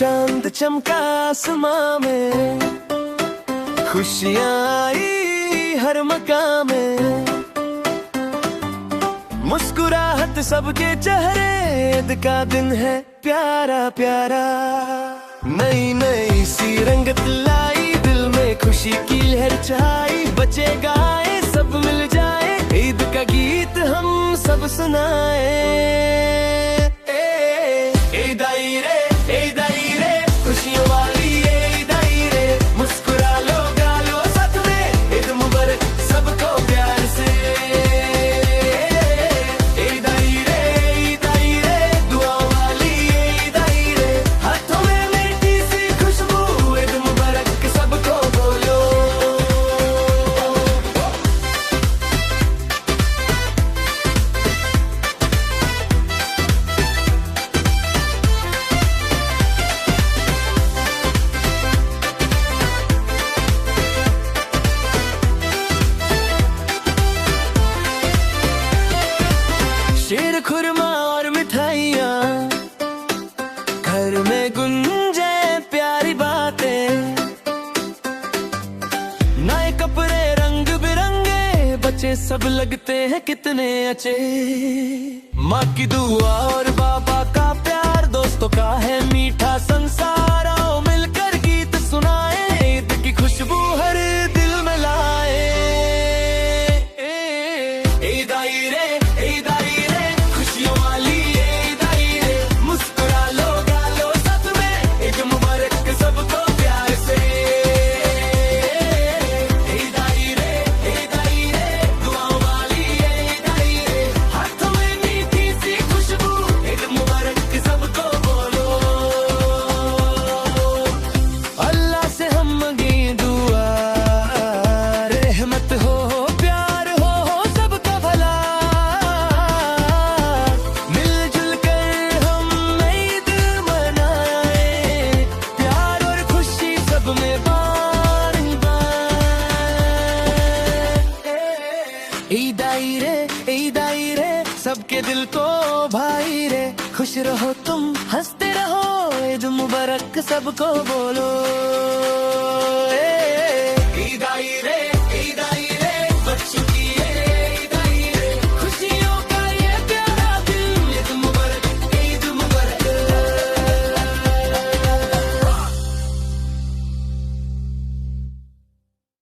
चांद चमका आसमां में, खुशियाँ आई हर मकाम में, मुस्कुराहट सबके चेहरे, ईद का दिन है प्यारा प्यारा। नई नई सी रंगत लाई, दिल में खुशी की लहर छाई, बचे गाए सब मिल जाए, ईद का गीत हम सब सुनाए। ईद आई रे, ईद आई रे, खुशियों वाली ईद आई रे, मुस्कुरा लो गा लो साथ में, ईद मुबारक सबको प्यार से। ईद आई रे, ईद आई रे, दुआओं वाली ईद आई रे, हाथों में मीठी सी खुशबू, ईद मुबारक सबको बोलो। शीर खुरमा और मिठाइयाँ, घर में गुंजे प्यारी बातें, नए कपड़े रंग बिरंगे, बच्चे सब लगते हैं कितने अच्छे। माँ की दुआ और बाबा का प्यार, दोस्तों का है मीठा संसार, आओ मिलकर गीत सुनाए, ईद की खुशबू हर दिल में लाए। ईद आई रे, ईद आई रे, खुशियों वाली ईद आई रे, मुस्कुरा लो गा लो साथ में, ईद मुबारक सबको प्यार से। ईद आई रे, ईद आई रे, दुआओं वाली ईद आई रे, हाथों में मीठी सी खुशबू, ईद मुबारक सबको बोलो। अल्लाह से हम मांगे दुआ, रहमत हो प्यार हो सबका भला, मिलजुल कर हम ईद मनाए, प्यार और खुशी सब में बार बार। ईद आई रे, ईद आई रे, सबके दिल को भाई रे, खुश रहो तुम हंसते रहो, ईद मुबारक सबको बोलो।